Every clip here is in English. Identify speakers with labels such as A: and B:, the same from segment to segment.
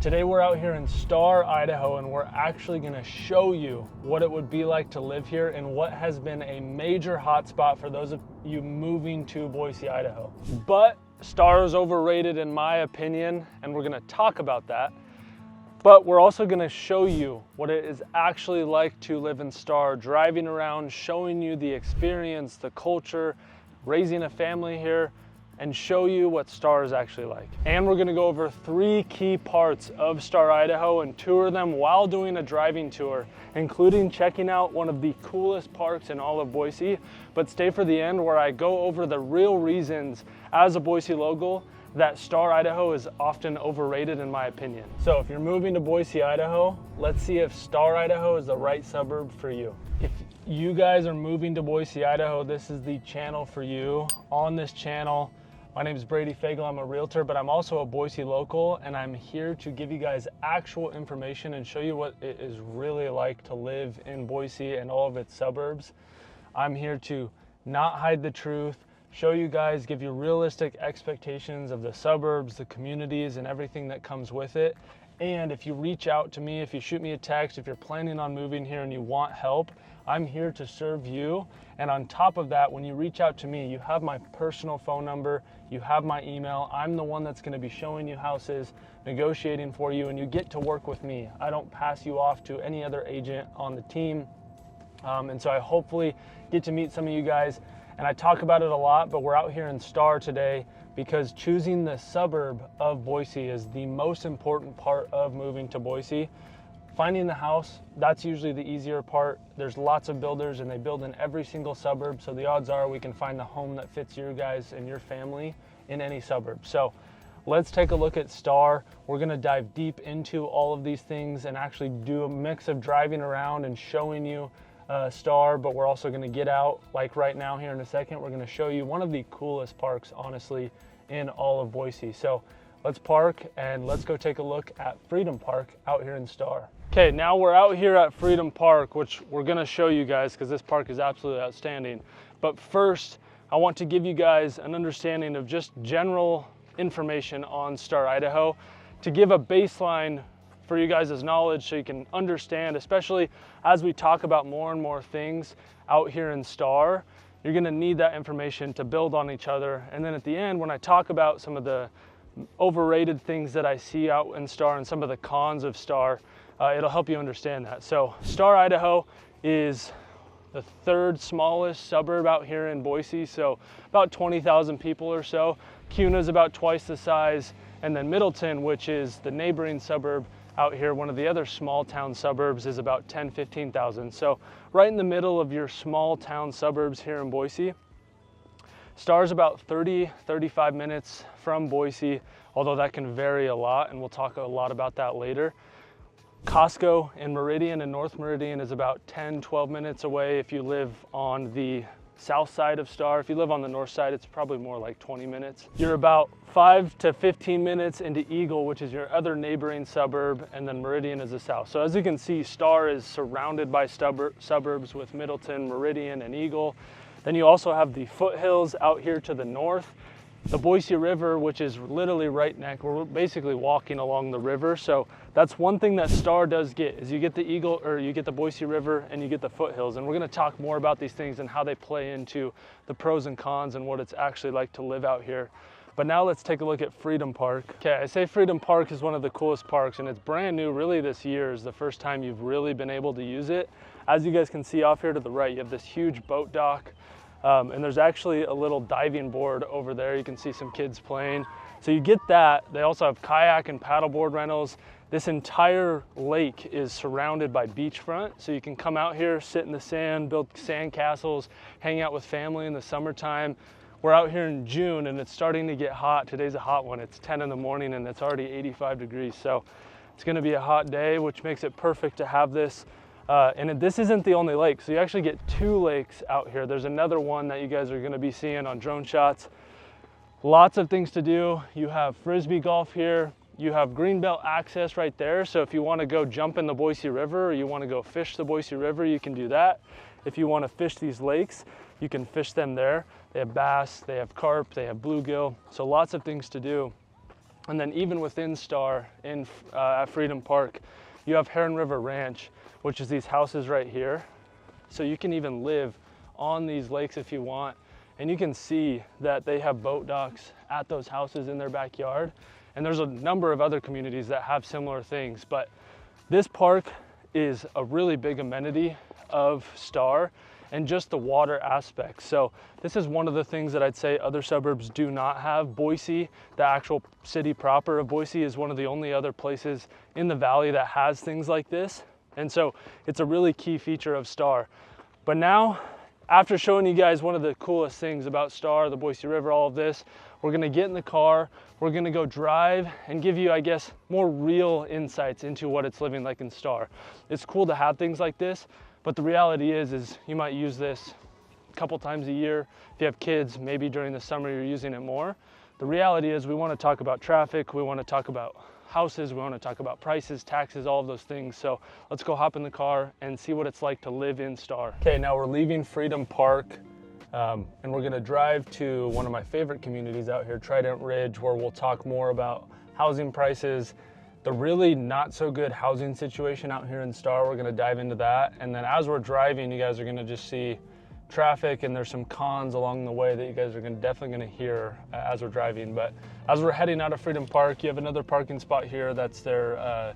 A: Today we're out here in Star, Idaho, and we're actually going to show you what it would be like to live here in what has been a major hotspot for those of you moving to Boise, Idaho. But Star is overrated in my opinion, and we're going to talk about that. But we're also going to show you what it is actually like to live in Star, driving around, showing you the experience, the culture, raising a family here, and show you what Star is actually like. And we're gonna go over 3 key parts of Star, Idaho and tour them while doing a driving tour, including checking out one of the coolest parks in all of Boise. But stay for the end where I go over the real reasons as a Boise local that Star, Idaho is often overrated in my opinion. So if you're moving to Boise, Idaho, let's see if Star, Idaho is the right suburb for you. If you guys are moving to Boise, Idaho, this is the channel for you. On this channel, my name is Brady Fagel. I'm a realtor, but I'm also a Boise local, and I'm here to give you guys actual information and show you what it is really like to live in Boise and all of its suburbs. I'm here to not hide the truth, show you guys, give you realistic expectations of the suburbs, the communities, and everything that comes with it. And if you reach out to me, if you shoot me a text, if you're planning on moving here and you want help, I'm here to serve you. And on top of that, when you reach out to me, you have my personal phone number, you have my email. I'm the one that's gonna be showing you houses, negotiating for you, and you get to work with me. I don't pass you off to any other agent on the team. And so I hopefully get to meet some of you guys. And I talk about it a lot, but we're out here in Star today because choosing the suburb of Boise is the most important part of moving to Boise. Finding the house, that's usually the easier part. There's lots of builders and they build in every single suburb, so the odds are we can find the home that fits you guys and your family in any suburb. So let's take a look at Star. We're gonna dive deep into all of these things and actually do a mix of driving around and showing you Star, but we're also gonna get out, like right now here in a second, we're gonna show you one of the coolest parks, honestly, in all of Boise. So let's park and let's go take a look at Freedom Park out here in Star. Okay, now we're out here at Freedom Park, which we're gonna show you guys because this park is absolutely outstanding. But first, I want to give you guys an understanding of just general information on Star, Idaho, to give a baseline for you guys' knowledge so you can understand, especially as we talk about more and more things out here in Star. You're gonna need that information to build on each other. And then at the end, when I talk about some of the overrated things that I see out in Star and some of the cons of Star, it'll help you understand that. So Star, Idaho is the 3rd smallest suburb out here in Boise, so about 20,000 people or so. Kuna is about twice the size, and then Middleton, which is the neighboring suburb out here, one of the other small town suburbs, is about 10, 15,000. So right in the middle of your small town suburbs here in Boise. Star is about 30, 35 minutes from Boise, although that can vary a lot, and we'll talk a lot about that later. Costco in Meridian and North Meridian is about 10, 12 minutes away if you live on the south side of Star. If you live on the north side, it's probably more like 20 minutes. You're about 5 to 15 minutes into Eagle, which is your other neighboring suburb, and then Meridian is the south. So as you can see, Star is surrounded by suburbs with Middleton, Meridian, and Eagle. Then you also have the foothills out here to the north. The Boise River, which is literally right next, we're basically walking along the river. So that's one thing that Star does get, is you get the Eagle, or you get the Boise River, and you get the foothills. And we're gonna talk more about these things and how they play into the pros and cons and what it's actually like to live out here. But now let's take a look at Freedom Park. Okay, I say Freedom Park is one of the coolest parks, and it's brand new really this year is the first time you've really been able to use it. As you guys can see off here to the right, you have this huge boat dock. And there's actually a little diving board over there. You can see some kids playing. So you get that. They also have kayak and paddleboard rentals. This entire lake is surrounded by beachfront. So you can come out here, sit in the sand, build sand castles, hang out with family in the summertime. We're out here in June and it's starting to get hot. Today's a hot one. It's 10 in the morning and it's already 85 degrees. So it's gonna be a hot day, which makes it perfect to have this. And this isn't the only lake, so you actually get 2 lakes out here. There's another one that you guys are gonna be seeing on drone shots. Lots of things to do. You have Frisbee golf here. You have Greenbelt access right there. So if you wanna go jump in the Boise River or you wanna go fish the Boise River, you can do that. If you wanna fish these lakes, you can fish them there. They have bass, they have carp, they have bluegill, so lots of things to do. And then even within Star, at Freedom Park, you have Heron River Ranch, which is these houses right here. So you can even live on these lakes if you want. And you can see that they have boat docks at those houses in their backyard. And there's a number of other communities that have similar things. But this park is a really big amenity of Star, and just the water aspect. So this is one of the things that I'd say other suburbs do not have. Boise, the actual city proper of Boise, is one of the only other places in the valley that has things like this. And so it's a really key feature of Star. But now, after showing you guys one of the coolest things about Star, the Boise River, all of this, we're gonna get in the car, we're gonna go drive and give you, I guess, more real insights into what it's living like in Star. It's cool to have things like this, but the reality is you might use this a couple times a year. If you have kids, maybe during the summer you're using it more. The reality is we want to talk about traffic, we want to talk about houses, we want to talk about prices, taxes, all of those things. So let's go hop in the car and see what it's like to live in Star. Okay, now we're leaving Freedom Park and we're going to drive to one of my favorite communities out here, Trident Ridge, where we'll talk more about housing prices, the really not so good housing situation out here in Star. We're gonna dive into that. And then as we're driving, you guys are gonna just see traffic, and there's some cons along the way that you guys are definitely gonna hear as we're driving. But as we're heading out of Freedom Park, you have another parking spot here. That's their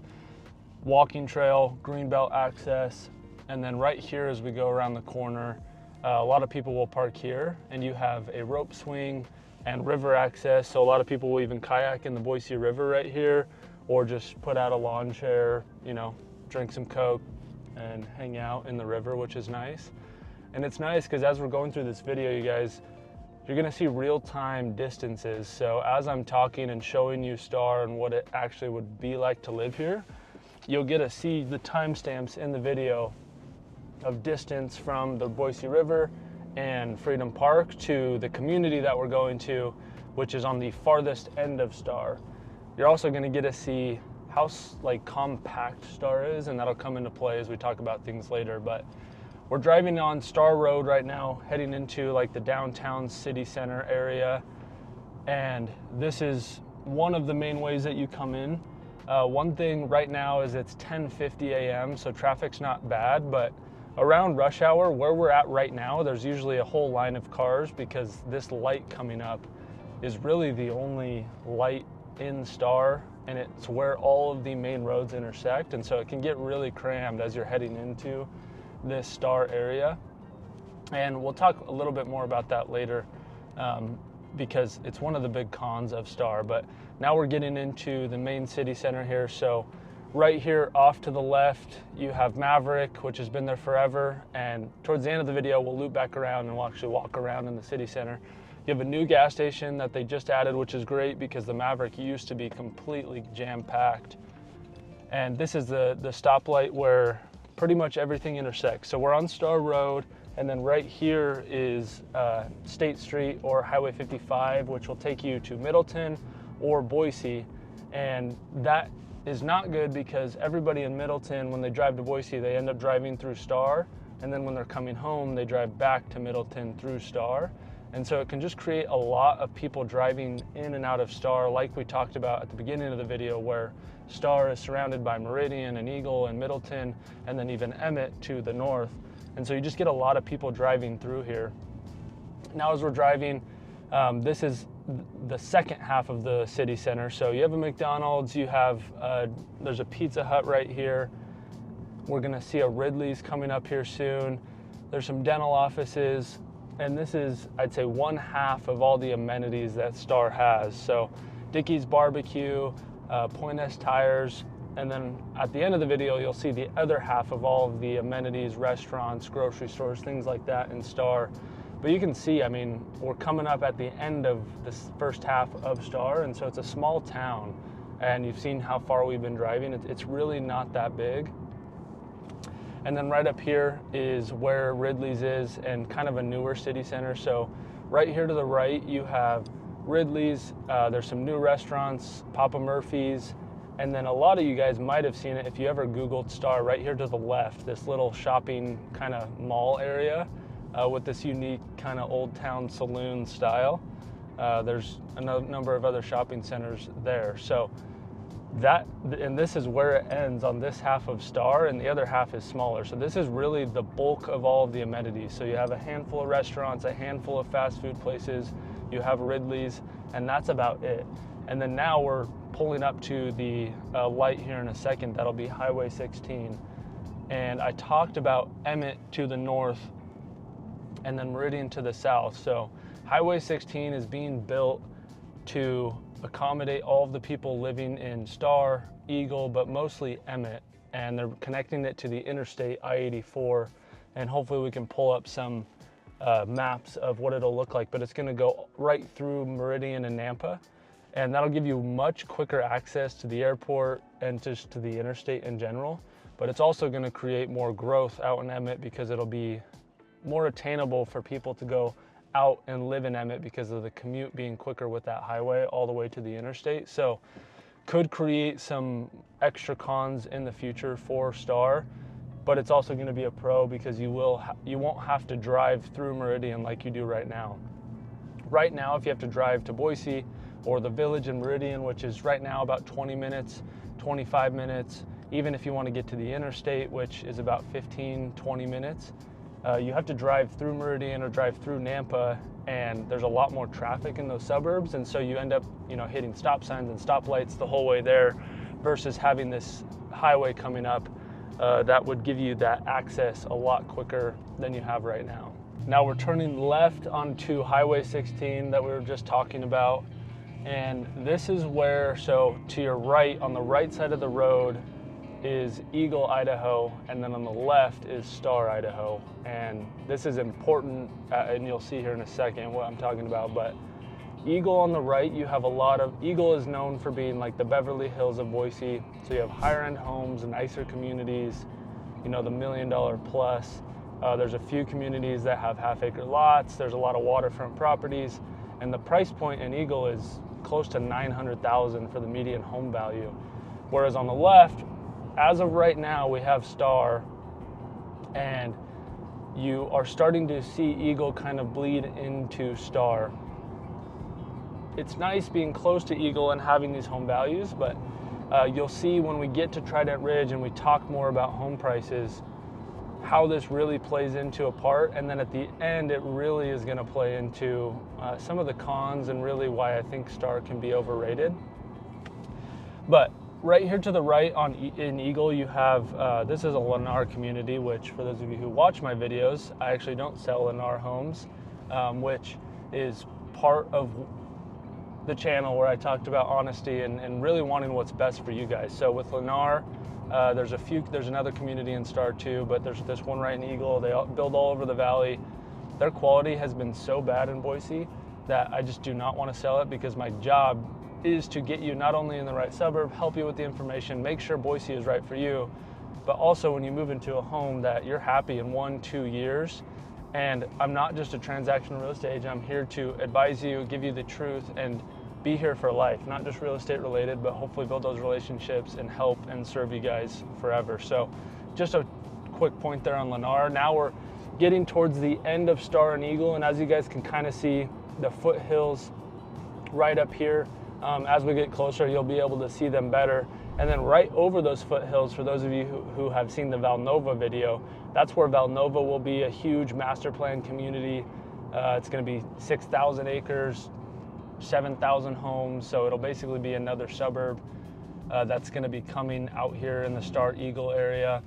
A: walking trail, greenbelt access. And then right here, as we go around the corner, a lot of people will park here, and you have a rope swing and river access. So a lot of people will even kayak in the Boise River right here, or just put out a lawn chair, you know, drink some Coke and hang out in the river, which is nice. And it's nice because as we're going through this video, you guys, you're gonna see real-time distances. So as I'm talking and showing you Star and what it actually would be like to live here, you'll get to see the timestamps in the video of distance from the Boise River and Freedom Park to the community that we're going to, which is on the farthest end of Star. You're also going to get to see how compact Star is, and that'll come into play as we talk about things later. But we're driving on Star Road right now, heading into like the downtown city center area, and this is one of the main ways that you come in. One thing right now is it's 10:50 a.m., so traffic's not bad, but around rush hour, where we're at right now, there's usually a whole line of cars because this light coming up is really the only light in Star, and it's where all of the main roads intersect, and so it can get really crammed as you're heading into this Star area. And we'll talk a little bit more about that later because it's one of the big cons of Star. But now we're getting into the main city center here. So right here off to the left, you have Maverick, which has been there forever, and towards the end of the video we'll loop back around and we'll actually walk around in the city center. You have a new gas station that they just added, which is great because the Maverick used to be completely jam-packed. And this is the stoplight where pretty much everything intersects. So we're on Star Road, and then right here is State Street or Highway 55, which will take you to Middleton or Boise. And that is not good because everybody in Middleton, when they drive to Boise, they end up driving through Star. And then when they're coming home, they drive back to Middleton through Star. And so it can just create a lot of people driving in and out of Star, like we talked about at the beginning of the video, where Star is surrounded by Meridian and Eagle and Middleton, and then even Emmett to the north. And so you just get a lot of people driving through here. Now as we're driving, this is the second half of the city center. So you have a McDonald's, you have, there's a Pizza Hut right here. We're gonna see a Ridley's coming up here soon. There's some dental offices. And this is, I'd say, one half of all the amenities that Star has. So Dickey's Barbecue, Point S Tires, and then at the end of the video, you'll see the other half of all of the amenities, restaurants, grocery stores, things like that in Star. But you can see, I mean, we're coming up at the end of this first half of Star, and so it's a small town. And you've seen how far we've been driving. It's really not that big. And then right up here is where Ridley's is, and kind of a newer city center. So right here to the right, you have Ridley's. There's some new restaurants, Papa Murphy's, and then a lot of you guys might have seen it if you ever Googled Star. Right here to the left, this little shopping kind of mall area with this unique kind of old town saloon style. There's a number of other shopping centers there. So and this is where it ends on this half of Star, and the other half is smaller. So this is really the bulk of all of the amenities. So you have a handful of restaurants, a handful of fast food places, you have Ridley's, and that's about it. And then now we're pulling up to the light here in a second. That'll be Highway 16. And I talked about Emmett to the north and then Meridian to the south. So Highway 16 is being built to accommodate all of the people living in Star, Eagle, but mostly Emmett. And they're connecting it to the interstate I-84. And hopefully we can pull up some maps of what it'll look like, but it's gonna go right through Meridian and Nampa. And that'll give you much quicker access to the airport and just to the interstate in general. But it's also gonna create more growth out in Emmett because it'll be more attainable for people to go out and live in Emmett because of the commute being quicker with that highway all the way to the interstate. So could create some extra cons in the future for Star, but it's also going to be a pro because you won't have to drive through Meridian like you do right now. Right now, if you have to drive to Boise or the village in Meridian, which is right now about 20 minutes, 25 minutes, even if you want to get to the interstate, which is about 15, 20 minutes, you have to drive through Meridian or drive through Nampa, and there's a lot more traffic in those suburbs, and so you end up, hitting stop signs and stoplights the whole way there versus having this highway coming up that would give you that access a lot quicker than you have right now. Now we're turning left onto Highway 16 that we were just talking about, and this is where, so to your right, on the right side of the road is Eagle, Idaho, and then on the left is Star, Idaho. And this is important, and you'll see here in a second what I'm talking about, but Eagle on the right, you have Eagle is known for being like the Beverly Hills of Boise. So you have higher end homes, nicer communities, the $1 million plus. There's a few communities that have half-acre lots. There's a lot of waterfront properties, and the price point in Eagle is close to $900,000 for the median home value. Whereas on the left, as of right now, we have Star, and you are starting to see Eagle kind of bleed into Star. It's nice being close to Eagle and having these home values, but you'll see when we get to Trident Ridge and we talk more about home prices, how this really plays into a part. And then at the end, it really is going to play into some of the cons and really why I think Star can be overrated. But right here to the right in Eagle, you have, this is a Lennar community, which for those of you who watch my videos, I actually don't sell Lennar homes, which is part of the channel where I talked about honesty and really wanting what's best for you guys. So with Lennar, there's another community in Star too, but there's this one right in Eagle. They build all over the valley. Their quality has been so bad in Boise that I just do not want to sell it, because my job is to get you not only in the right suburb, help you with the information, make sure Boise is right for you, but also when you move into a home that you're happy in 1-2 years. And I'm not just a transactional real estate agent. I'm here to advise you, give you the truth, and be here for life, not just real estate related, but hopefully build those relationships and help and serve you guys forever. So just a quick point there on Lennar. Now we're getting towards the end of Star and Eagle, and as you guys can kind of see, the foothills right up here. As we get closer, you'll be able to see them better. And then right over those foothills, for those of you who have seen the Valnova video, that's where Valnova will be, a huge master plan community. It's going to be 6,000 acres, 7,000 homes. So it'll basically be another suburb that's going to be coming out here in the Star Eagle area.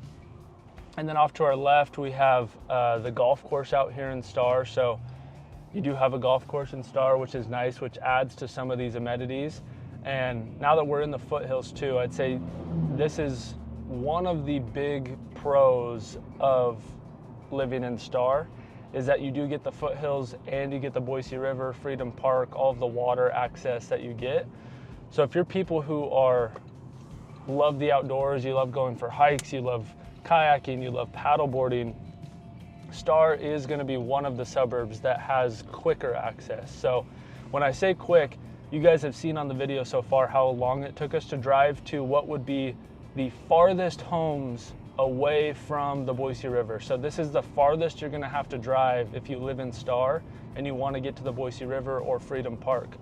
A: And then off to our left, we have the golf course out here in Star. So you do have a golf course in Star, which is nice, which adds to some of these amenities. And now that we're in the foothills too, I'd say this is one of the big pros of living in Star, is that you do get the foothills and you get the Boise River, Freedom Park, all of the water access that you get. So if you're people who love the outdoors, you love going for hikes, you love kayaking, you love paddleboarding, Star is going to be one of the suburbs that has quicker access. So when I say quick, you guys have seen on the video so far how long it took us to drive to what would be the farthest homes away from the Boise River. So this is the farthest you're gonna have to drive if you live in Star and you wanna get to the Boise River or Freedom Park.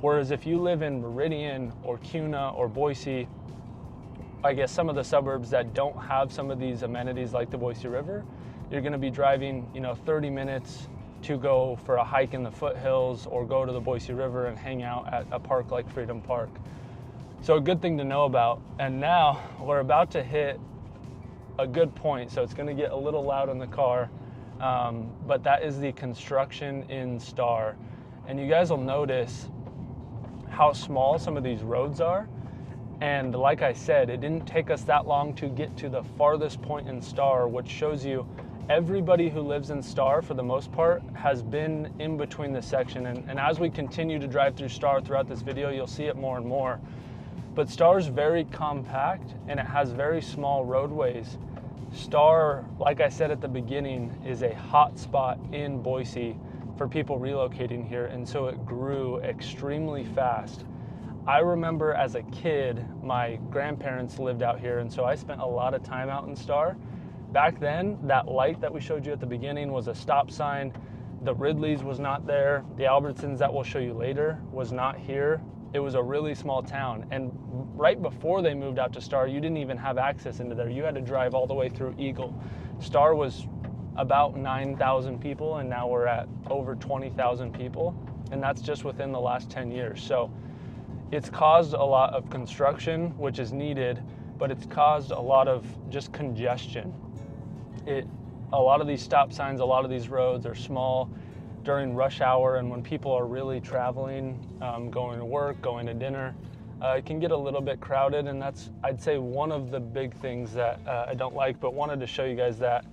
A: Whereas if you live in Meridian or Kuna or Boise, I guess some of the suburbs that don't have some of these amenities like the Boise River, you're gonna be driving, 30 minutes to go for a hike in the foothills or go to the Boise River and hang out at a park like Freedom Park. So a good thing to know about. And now we're about to hit a good point, so it's gonna get a little loud in the car, but that is the construction in Star. And you guys will notice how small some of these roads are. And like I said, it didn't take us that long to get to the farthest point in Star, which shows you everybody who lives in Star, for the most part, has been in between this section. And as we continue to drive through Star throughout this video, you'll see it more and more. But Star is very compact and it has very small roadways. Star, like I said at the beginning, is a hot spot in Boise for people relocating here, and so it grew extremely fast. I remember as a kid, my grandparents lived out here, and so I spent a lot of time out in Star. Back then, that light that we showed you at the beginning was a stop sign. The Ridleys was not there. The Albertsons that we'll show you later was not here. It was a really small town, and right before they moved out to Star, you didn't even have access into there. You had to drive all the way through Eagle. Star was about 9,000 people, and now we're at over 20,000 people, and that's just within the last 10 years. So it's caused a lot of construction, which is needed, but it's caused a lot of just congestion. A lot of these stop signs, a lot of these roads are small during rush hour, and when people are really traveling, going to work, going to dinner, it can get a little bit crowded, and that's, I'd say, one of the big things that I don't like, but wanted to show you guys that.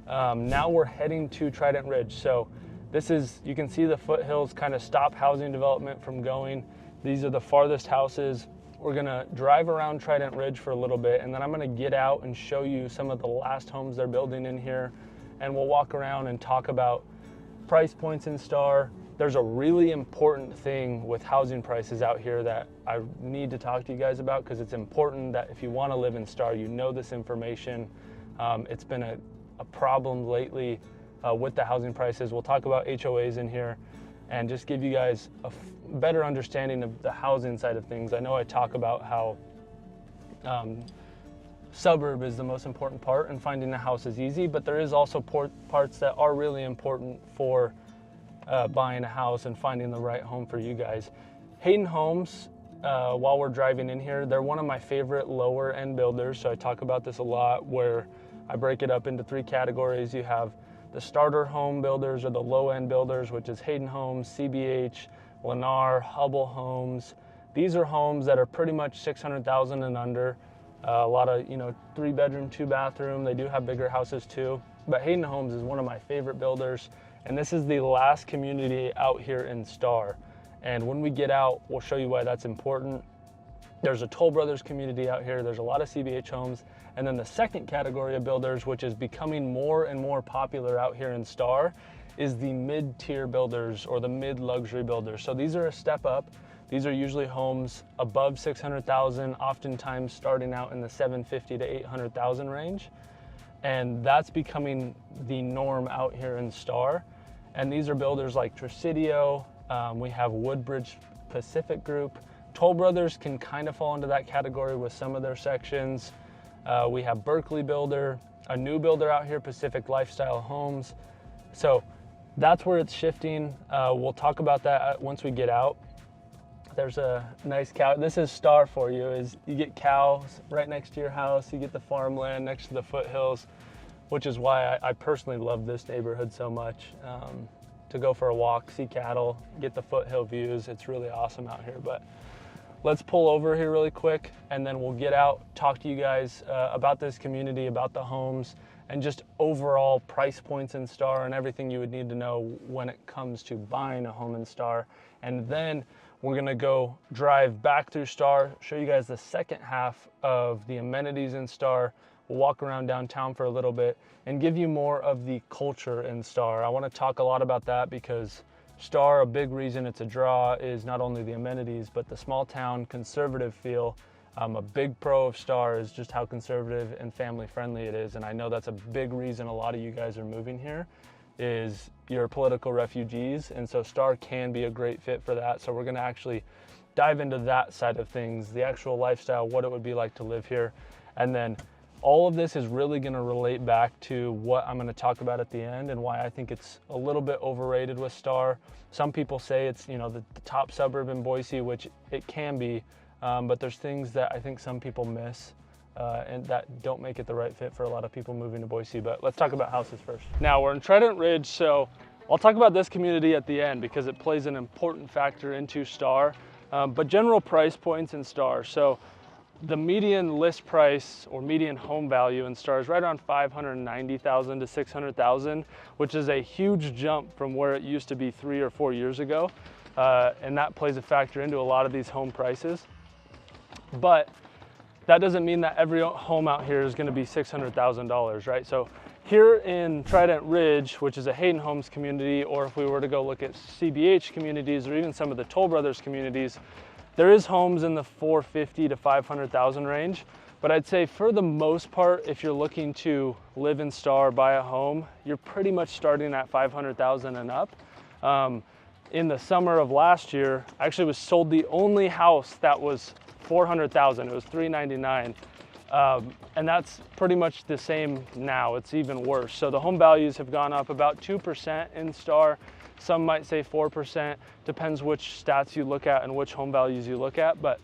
A: Now we're heading to Trident Ridge. So this is, you can see the foothills kind of stop housing development from going. These are the farthest houses. We're gonna drive around Trident Ridge for a little bit, and then I'm gonna get out and show you some of the last homes they're building in here, and we'll walk around and talk about price points in Star. There's a really important thing with housing prices out here that I need to talk to you guys about, because it's important that if you want to live in Star, you know this information. It's been a problem lately with the housing prices. We'll talk about HOAs in here and just give you guys a better understanding of the housing side of things. I know I talk about how suburb is the most important part and finding a house is easy, but there is also parts that are really important for buying a house and finding the right home for you guys. Hayden Homes, while we're driving in here, they're one of my favorite lower end builders. So I talk about this a lot, where I break it up into 3 categories. You have the starter home builders, or the low end builders, which is Hayden Homes, CBH, Lennar, Hubble Homes. These are homes that are pretty much 600,000 and under. A lot of, 3 bedroom, 2 bathroom. They do have bigger houses too. But Hayden Homes is one of my favorite builders. And this is the last community out here in Star. And when we get out, we'll show you why that's important. There's a Toll Brothers community out here. There's a lot of CBH homes. And then the second category of builders, which is becoming more and more popular out here in Star, is the mid-tier builders, or the mid-luxury builders. So these are a step up. These are usually homes above 600,000, oftentimes starting out in the 750 to 800,000 range. And that's becoming the norm out here in Star. And these are builders like Tresidio. We have Woodbridge Pacific Group. Toll Brothers can kind of fall into that category with some of their sections. We have Berkeley Builder, a new builder out here, Pacific Lifestyle Homes. So that's where it's shifting. We'll talk about that once we get out. There's a nice cow. This is Star for you, is you get cows right next to your house. You get the farmland next to the foothills, which is why I personally love this neighborhood so much. To go for a walk, see cattle, get the foothill views. It's really awesome out here. But let's pull over here really quick, and then we'll get out, talk to you guys about this community, about the homes, and just overall price points in Star and everything you would need to know when it comes to buying a home in Star. And then we're gonna go drive back through Star, show you guys the second half of the amenities in Star. We'll walk around downtown for a little bit and give you more of the culture in Star. I wanna talk a lot about that, because Star, a big reason it's a draw is not only the amenities, but the small town conservative feel A big pro of Star is just how conservative and family friendly it is, and I know that's a big reason a lot of you guys are moving here, is you're political refugees, and so Star can be a great fit for that. So we're gonna actually dive into that side of things, the actual lifestyle, what it would be like to live here, and then all of this is really gonna relate back to what I'm gonna talk about at the end and why I think it's a little bit overrated with Star. Some people say it's, you know, the top suburb in Boise, which it can be, but there's things that I think some people miss and that don't make it the right fit for a lot of people moving to Boise. But let's talk about houses first. Now we're in Trident Ridge, so I'll talk about this community at the end because it plays an important factor into Star, but general price points in Star. So the median list price or median home value in Star is right around $590,000 to $600,000, which is a huge jump from where it used to be 3 or 4 years ago. And that plays a factor into a lot of these home prices. But that doesn't mean that every home out here is gonna be $600,000, right? So here in Trident Ridge, which is a Hayden Homes community, or if we were to go look at CBH communities or even some of the Toll Brothers communities, there is homes in the $450,000 to $500,000 range. But I'd say for the most part, if you're looking to live in Star, buy a home, you're pretty much starting at $500,000 and up. In the summer of last year, I actually was sold the only house that was $400,000. It was $399,000, and that's pretty much the same now. It's even worse. So the home values have gone up about 2% in Star. Some might say 4%, depends which stats you look at and which home values you look at, but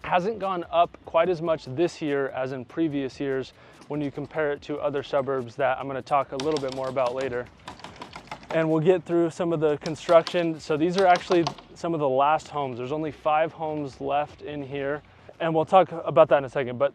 A: hasn't gone up quite as much this year as in previous years when you compare it to other suburbs that I'm going to talk a little bit more about later. And we'll get through some of the construction. So these are actually some of the last homes. There's only 5 homes left in here, and we'll talk about that in a second. But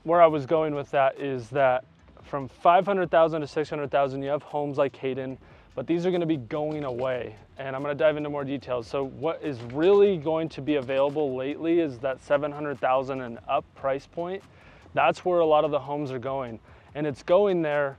A: where I was going with that is that from $500,000 to $600,000, you have homes like Hayden, but these are gonna be going away. And I'm gonna dive into more details. So what is really going to be available lately is that $700,000 and up price point. That's where a lot of the homes are going. And it's going there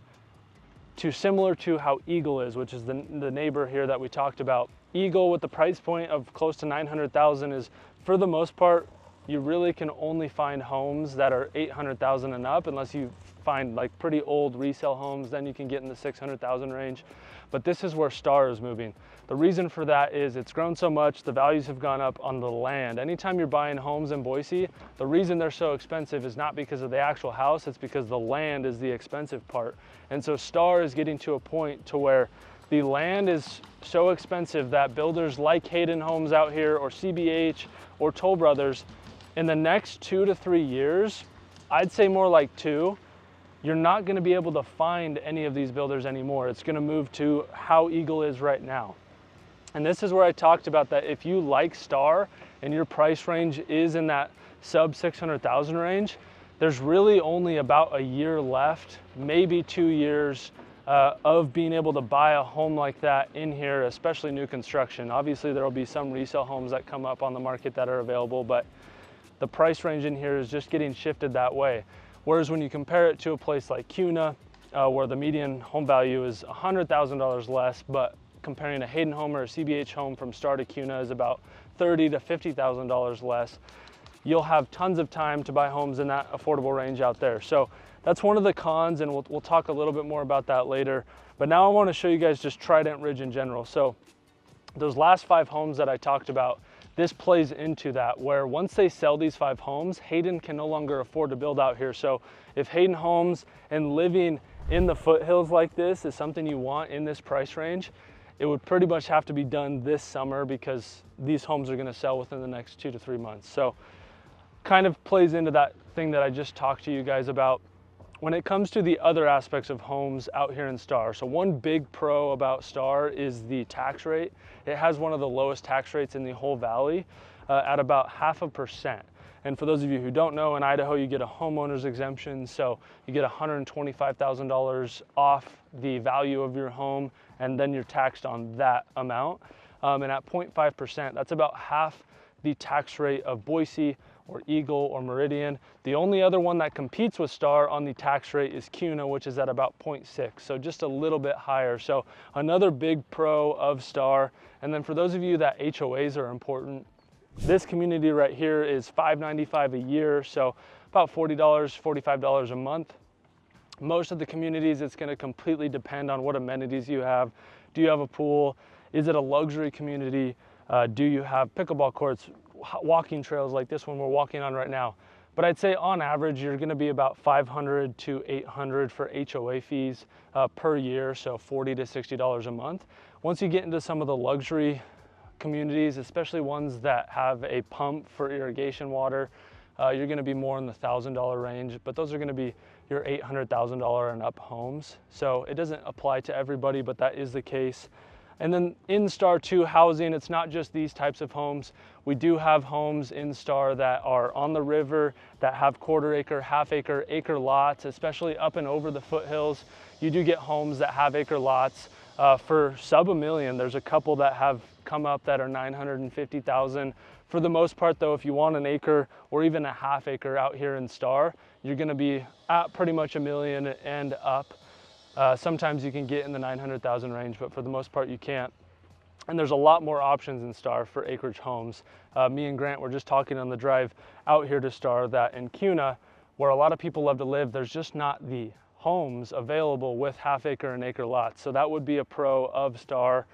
A: to similar to how Eagle is, which is the neighbor here that we talked about. Eagle with the price point of close to $900,000 is, for the most part, you really can only find homes that are $800,000 and up, unless you find like pretty old resale homes, then you can get in the $600,000 range. But this is where Star is moving. The reason for that is it's grown so much, the values have gone up on the land. Anytime you're buying homes in Boise, the reason they're so expensive is not because of the actual house, it's because the land is the expensive part. And so Star is getting to a point to where the land is so expensive that builders like Hayden Homes out here, or CBH, or Toll Brothers, in the next 2 to 3 years, I'd say more like 2, you're not gonna be able to find any of these builders anymore. It's gonna move to how Eagle is right now. And this is where I talked about that if you like Star and your price range is in that sub 600,000 range, there's really only about a year left, maybe 2 years, of being able to buy a home like that in here, especially new construction. Obviously there will be some resale homes that come up on the market that are available, but the price range in here is just getting shifted that way. Whereas when you compare it to a place like Kuna, where the median home value is $100,000 less, but comparing a Hayden home or a CBH home from Star to Kuna is about $30,000 to $50,000 less, you'll have tons of time to buy homes in that affordable range out there. So that's one of the cons, and we'll talk a little bit more about that later. But now I want to show you guys just Trident Ridge in general. So those last 5 homes that I talked about, this plays into that, where once they sell these 5 homes, Hayden can no longer afford to build out here. So if Hayden Homes and living in the foothills like this is something you want in this price range, it would pretty much have to be done this summer because these homes are gonna sell within the next 2 to 3 months. So kind of plays into that thing that I just talked to you guys about. When it comes to the other aspects of homes out here in Star, so one big pro about Star is the tax rate. It has one of the lowest tax rates in the whole valley at about 0.5%. And for those of you who don't know, in Idaho, you get a homeowner's exemption. So you get $125,000 off the value of your home, and then you're taxed on that amount. And at 0.5%, that's about half the tax rate of Boise or Eagle or Meridian. The only other one that competes with Star on the tax rate is Kuna, which is at about 0.6, so just a little bit higher. So another big pro of Star. And then for those of you that HOAs are important, This community right here is $5.95 a year, so about $40, $45 a month. Most of the communities, it's going to completely depend on what amenities you have. Do you have a pool? Is it a luxury community? Do you have pickleball courts, walking trails like this one we're walking on right now? But I'd say on average, you're going to be about $500 to $800 for HOA fees per year, so $40 to $60 a month. Once you get into some of the luxury communities, especially ones that have a pump for irrigation water, you're going to be more in the $1,000 range, but those are going to be your $800,000 and up homes. So it doesn't apply to everybody, but that is the case. And then in Star 2 housing, it's not just these types of homes. We do have homes in Star that are on the river, that have quarter acre, half acre, acre lots, especially up and over the foothills. You do get homes that have acre lots for sub $1 million. There's a couple that have come up that are $950,000. For the most part though, if you want an acre or even a half acre out here in Star, you're gonna be at pretty much $1 million and up. Sometimes you can get in the 900,000 range, but for the most part you can't. And there's a lot more options in Star for acreage homes. Me and Grant were just talking on the drive out here to Star that in Kuna, where a lot of people love to live, there's just not the homes available with half acre and acre lots. So that would be a pro of Star.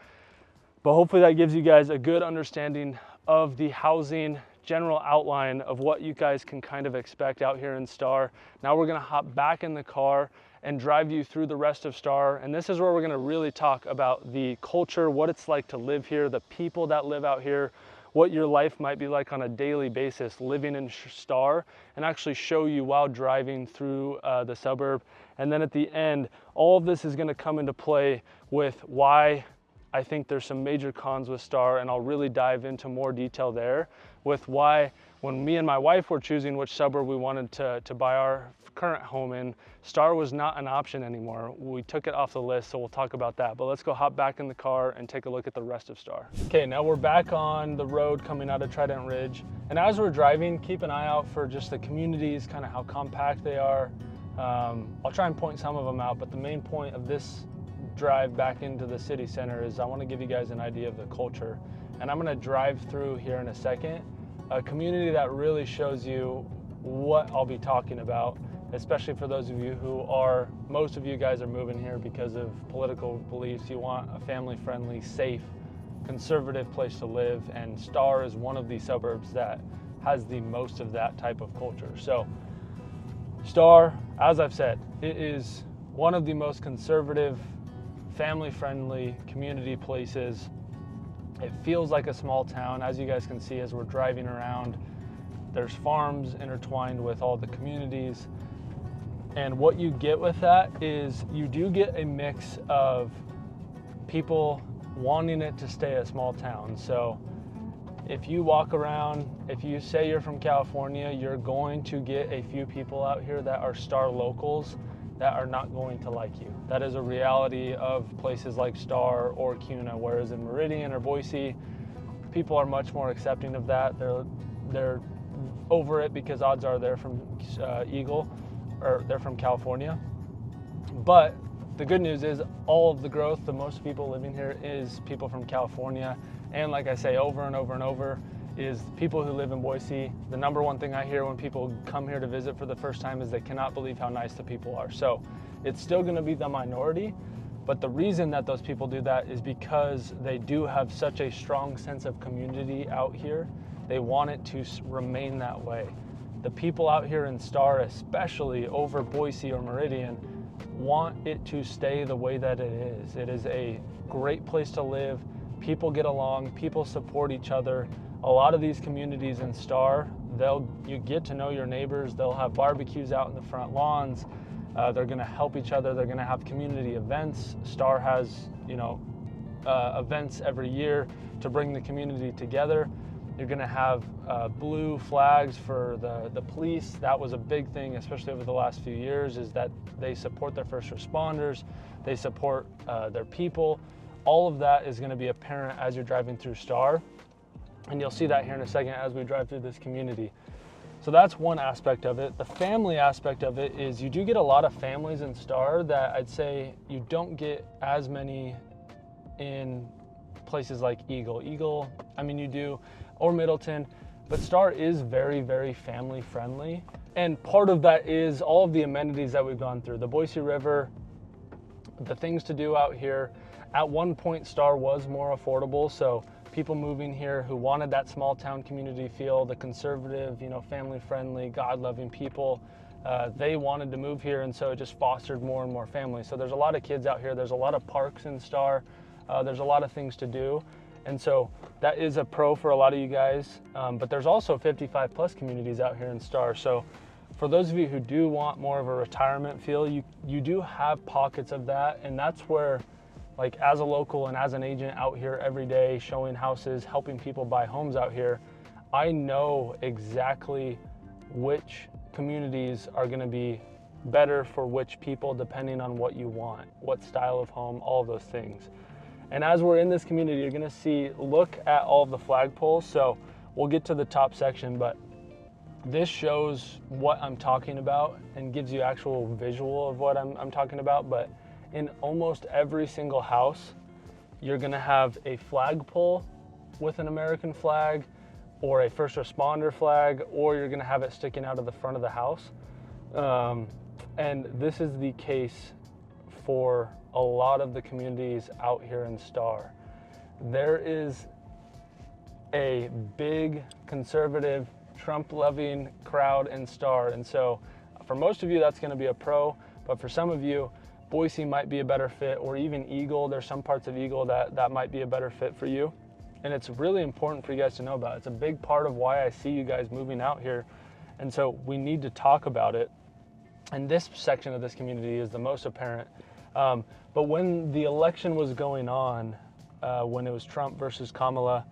A: But hopefully that gives you guys a good understanding of the housing general outline of what you guys can kind of expect out here in Star. Now we're gonna hop back in the car and drive you through the rest of Star. And this is where we're gonna really talk about the culture, what it's like to live here, the people that live out here, what your life might be like on a daily basis living in Star, and actually show you while driving through the suburb. And then at the end, all of this is gonna come into play with why I think there's some major cons with Star, and I'll really dive into more detail there with why when me and my wife were choosing which suburb we wanted to buy our current home in, Star was not an option anymore. We took it off the list, so we'll talk about that. But let's go hop back in the car and take a look at the rest of Star. Okay, now we're back on the road coming out of Trident Ridge. And as we're driving, keep an eye out for just the communities, kind of how compact they are. I'll try and point some of them out, but the main point of this drive back into the city center is I want to give you guys an idea of the culture. And I'm going to drive through here in a second a community that really shows you what I'll be talking about, especially for those of you who are, most of you guys are moving here because of political beliefs. You want a family-friendly, safe, conservative place to live, and Star is one of the suburbs that has the most of that type of culture. So Star, as I've said, it is one of the most conservative, family-friendly community places. It feels like a small town, as you guys can see as we're driving around. There's farms intertwined with all the communities. And what you get with that is you do get a mix of people wanting it to stay a small town. So if you walk around, if you say you're from California, you're going to get a few people out here that are Star locals that are not going to like you. That is a reality of places like Star or Kuna, whereas in Meridian or Boise, people are much more accepting of that. They're over it because odds are they're from Eagle, or they're from California. But the good news is all of the growth, the most people living here is people from California. And like I say over and over and over, is people who live in Boise. The number one thing I hear when people come here to visit for the first time is they cannot believe how nice the people are. So it's still gonna be the minority, but the reason that those people do that is because they do have such a strong sense of community out here. They want it to remain that way. The people out here in Star, especially over Boise or Meridian, want it to stay the way that it is. It is a great place to live. People get along, people support each other. A lot of these communities in Star, you get to know your neighbors. They'll have barbecues out in the front lawns. They're gonna help each other. They're gonna have community events. Star has, events every year to bring the community together. You're gonna have blue flags for the police. That was a big thing, especially over the last few years, is that they support their first responders. They support their people. All of that is gonna be apparent as you're driving through Star. And you'll see that here in a second as we drive through this community. So that's one aspect of it. The family aspect of it is you do get a lot of families in Star that I'd say you don't get as many in places like Eagle. I mean, you do. or Middleton, but Star is very, very family friendly. And part of that is all of the amenities that we've gone through. The Boise River, the things to do out here. At one point, Star was more affordable, so people moving here who wanted that small town community feel, the conservative, family friendly, God-loving people, they wanted to move here, and so it just fostered more and more families. So there's a lot of kids out here. There's a lot of parks in Star. There's a lot of things to do. And so that is a pro for a lot of you guys. But there's also 55 plus communities out here in Star. So for those of you who do want more of a retirement feel, you do have pockets of that. And that's where, like, as a local and as an agent out here every day, showing houses, helping people buy homes out here, I know exactly which communities are going to be better for which people, depending on what you want, what style of home, all of those things. And as we're in this community, you're going to look at all of the flagpoles. So we'll get to the top section, but this shows what I'm talking about and gives you actual visual of what I'm talking about. But in almost every single house, you're going to have a flagpole with an American flag, or a first responder flag, or you're going to have it sticking out of the front of the house. And this is the case for a lot of the communities out here in Star. There is a big conservative, Trump-loving crowd in Star, and so for most of you that's going to be a pro, but for some of you, Boise might be a better fit, or even Eagle. There's some parts of Eagle that might be a better fit for you. And it's really important for you guys to know about. It's a big part of why I see you guys moving out here. And so we need to talk about it. And this section of this community is the most apparent. But when the election was going on, when it was Trump versus Kamala,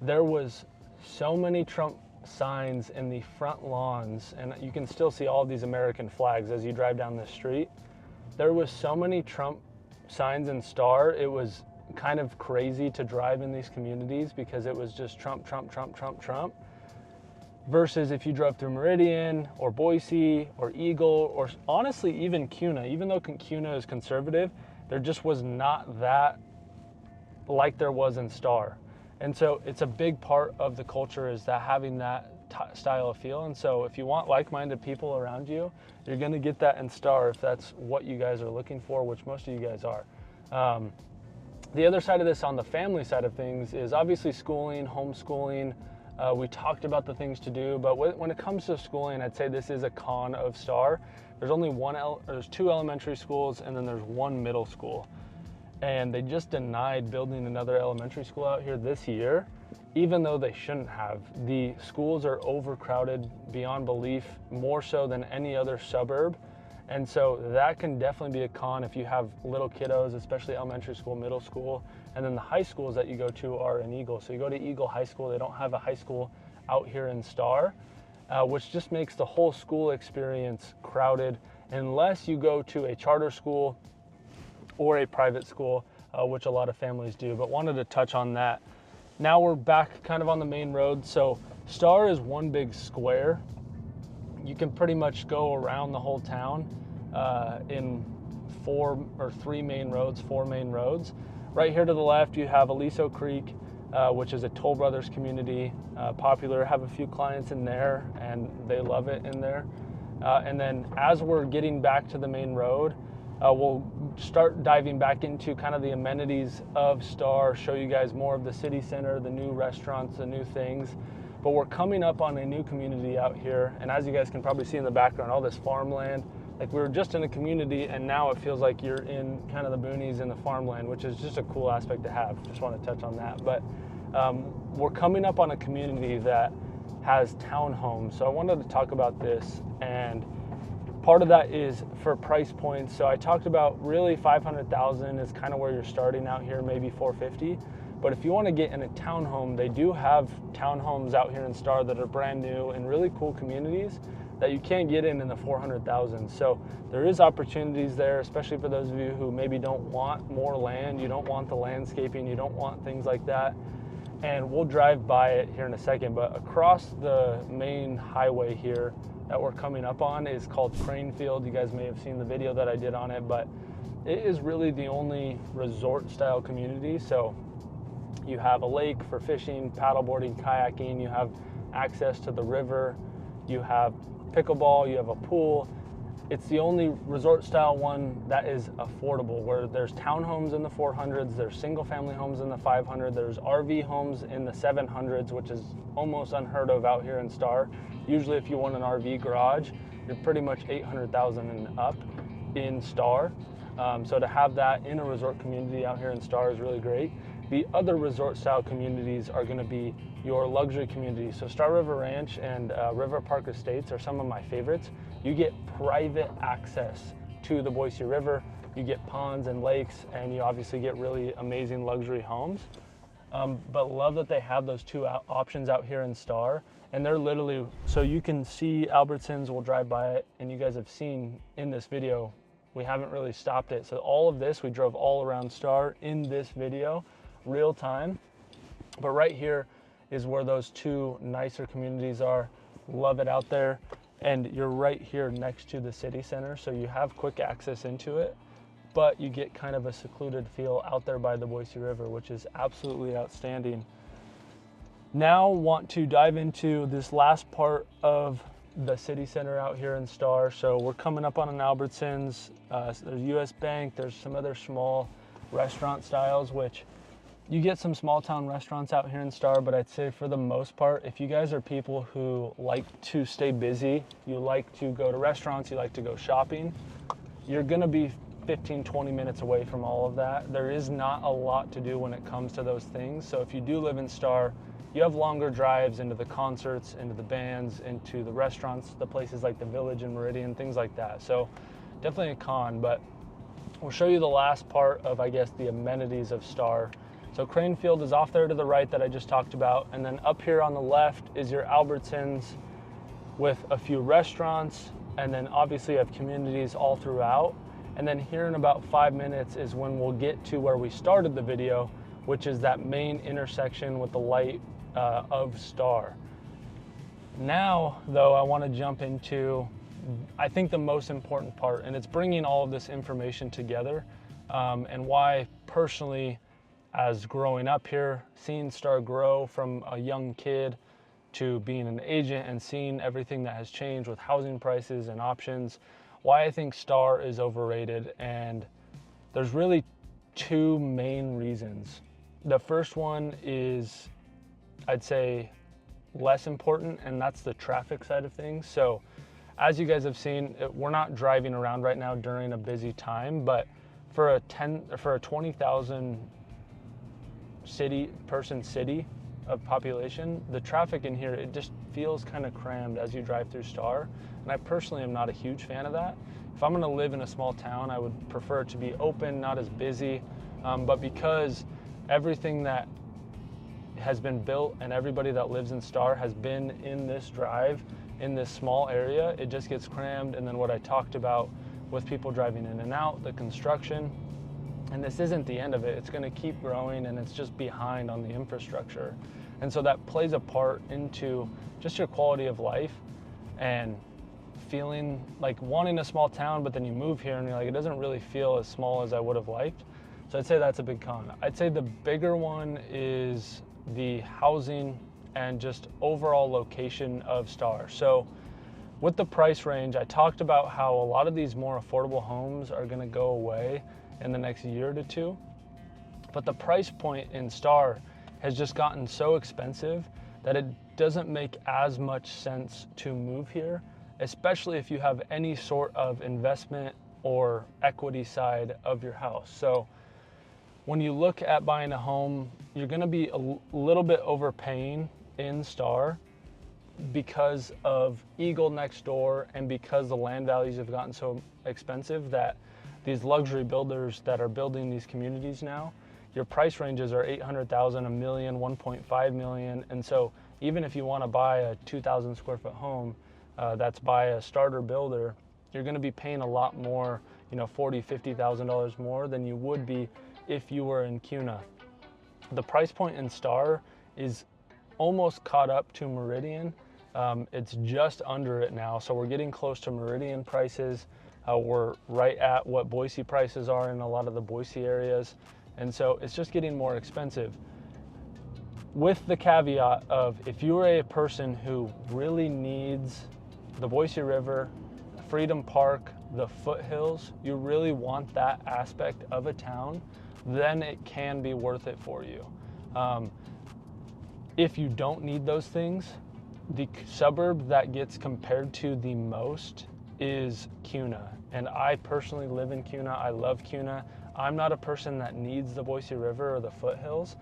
A: there was so many Trump signs in the front lawns, and you can still see all of these American flags as you drive down the street. There was so many Trump signs in Star, it was kind of crazy to drive in these communities because it was just Trump, Trump, Trump, Trump, Trump. Versus if you drove through Meridian or Boise or Eagle, or honestly even Kuna, even though Kuna is conservative, there just was not that like there was in Star. And so it's a big part of the culture, is that having that style of feel. And so if you want like-minded people around you, you're going to get that in Star if that's what you guys are looking for, which most of you guys are. The other side of this, on the family side of things, is obviously schooling, homeschooling. We talked about the things to do, but when it comes to schooling, I'd say this is a con of Star. There's only there's 2 elementary schools, and then there's 1 middle school. And they just denied building another elementary school out here this year, even though they shouldn't have. The schools are overcrowded beyond belief, more so than any other suburb. And so that can definitely be a con if you have little kiddos, especially elementary school, middle school. And then the high schools that you go to are in Eagle. So you go to Eagle High School, they don't have a high school out here in Star, which just makes the whole school experience crowded unless you go to a charter school or a private school, which a lot of families do. But wanted to touch on that. Now we're back kind of on the main road. So Star is one big square. You can pretty much go around the whole town in 4 main roads. Right here to the left, you have Aliso Creek, which is a Toll Brothers community, popular. Have a few clients in there, and they love it in there. And then as we're getting back to the main road, we'll start diving back into kind of the amenities of Star, show you guys more of the city center, the new restaurants, the new things. But we're coming up on a new community out here, and as you guys can probably see in the background, all this farmland. Like, we were just in a community, and now it feels like you're in kind of the boonies in the farmland, which is just a cool aspect to have. Just want to touch on that. But we're coming up on a community that has townhomes. So I wanted to talk about this, and part of that is for price points. So I talked about really $500,000 is kind of where you're starting out here, maybe $450,000. But if you want to get in a townhome, they do have townhomes out here in Star that are brand new and really cool communities that you can't get in the $400,000. So there is opportunities there, especially for those of you who maybe don't want more land, you don't want the landscaping, you don't want things like that. And we'll drive by it here in a second, but across the main highway here that we're coming up on is called Cranefield. You guys may have seen the video that I did on it, but it is really the only resort style community. So You have a lake for fishing, paddleboarding, kayaking. You have access to the river. You have pickleball. You have a pool. It's the only resort style one that is affordable, where there's townhomes in the 400s, there's single family homes in the 500, there's RV homes in the 700s, which is almost unheard of out here in Star. Usually if you want an RV garage, you're pretty much 800,000 and up in Star. So to have that in a resort community out here in Star is really great. The other resort style communities are going to be your luxury communities. So Star River Ranch and River Park Estates are some of my favorites. You get private access to the Boise River, you get ponds and lakes, and you obviously get really amazing luxury homes. But love that they have those two options out here in Star. And they're literally, so you can see Albertsons, we'll drive by it, and you guys have seen in this video, we haven't really stopped it. So all of this, we drove all around Star in this video, real time. But right here is where those two nicer communities are. Love it out there. And you're right here next to the city center, so you have quick access into it, but you get kind of a secluded feel out there by the Boise River, which is absolutely outstanding. Now want to dive into this last part of the city center out here in Star. So we're coming up on an Albertsons, there's US Bank, there's some other small restaurant styles, which you get some small town restaurants out here in Star, but I'd say for the most part, if you guys are people who like to stay busy, you like to go to restaurants, you like to go shopping, you're gonna be 15, 20 minutes away from all of that. There is not a lot to do when it comes to those things. So if you do live in Star, you have longer drives into the concerts, into the bands, into the restaurants, the places like the Village and Meridian, things like that. So definitely a con, but we'll show you the last part of, I guess, the amenities of Star. So Crane Field is off there to the right that I just talked about. And then up here on the left is your Albertsons with a few restaurants. And then obviously you have communities all throughout. And then here in about 5 minutes is when we'll get to where we started the video, which is that main intersection with the light of Star. Now, though, I want to jump into, I think, the most important part, and it's bringing all of this information together, and why personally, as growing up here, seeing Star grow from a young kid to being an agent and seeing everything that has changed with housing prices and options, why I think Star is overrated. And there's really two main reasons. The first one is, I'd say, less important, and that's the traffic side of things. So as you guys have seen, we're not driving around right now during a busy time, but for a 20,000 person city of population, the traffic in here, it just feels kind of crammed as you drive through Star. And I personally am not a huge fan of that. If I'm gonna live in a small town, I would prefer it to be open, not as busy. But because everything that has been built and everybody that lives in Star has been in this drive, in this small area, it just gets crammed. And then what I talked about with people driving in and out, the construction, and this isn't the end of it. It's going to keep growing, and it's just behind on the infrastructure. And so that plays a part into just your quality of life and feeling like wanting a small town, but then you move here and you're like, it doesn't really feel as small as I would have liked. So I'd say that's a big con. I'd say the bigger one is the housing and just overall location of Star. So with the price range, I talked about how a lot of these more affordable homes are going to go away in the next year to two. But the price point in Star has just gotten so expensive that it doesn't make as much sense to move here, especially if you have any sort of investment or equity side of your house. So when you look at buying a home, you're going to be a little bit overpaying in Star because of Eagle next door and because the land values have gotten so expensive that these luxury builders that are building these communities now, your price ranges are 800,000, $1 million, 1.5 million. And so even if you want to buy a 2,000 square foot home that's by a starter builder, you're going to be paying a lot more, $40,000, $50,000 more than you would be if you were in Kuna. The price point in Star is almost caught up to Meridian. It's just under it now, so we're getting close to Meridian prices. We're right at what Boise prices are in a lot of the Boise areas, and so it's just getting more expensive. with the caveat of, if you're a person who really needs the Boise River, Freedom Park, the foothills, you really want that aspect of a town, then it can be worth it for you. If you don't need those things, the suburb that gets compared to the most is Kuna. And I personally live in Kuna. I love Kuna. I'm not a person that needs the Boise River or the foothills.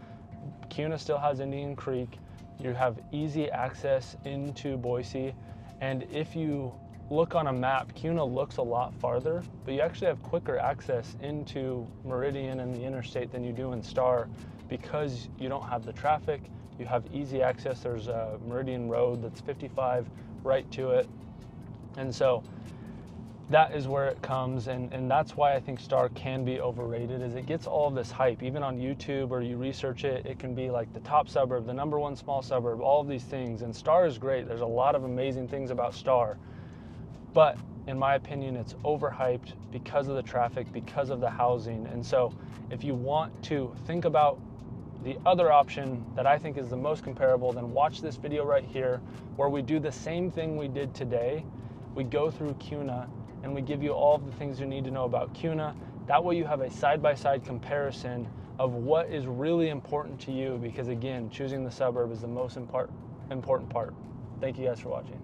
A: Kuna still has Indian Creek. You have easy access into Boise. And if you look on a map, Kuna looks a lot farther, but you actually have quicker access into Meridian and the interstate than you do in Star, because you don't have the traffic. You have easy access. There's a Meridian Road that's 55 right to it. And so that is where it comes, and that's why I think Star can be overrated, is it gets all of this hype. Even on YouTube, or you research it, it can be like the top suburb, the #1 small suburb, all of these things. And Star is great. There's a lot of amazing things about Star. But in my opinion, it's overhyped because of the traffic, because of the housing. And so if you want to think about the other option that I think is the most comparable, then watch this video right here, where we do the same thing we did today. We go through Kuna and we give you all of the things you need to know about Kuna. That way you have a side-by-side comparison of what is really important to you, because again, choosing the suburb is the most important part. Thank you guys for watching.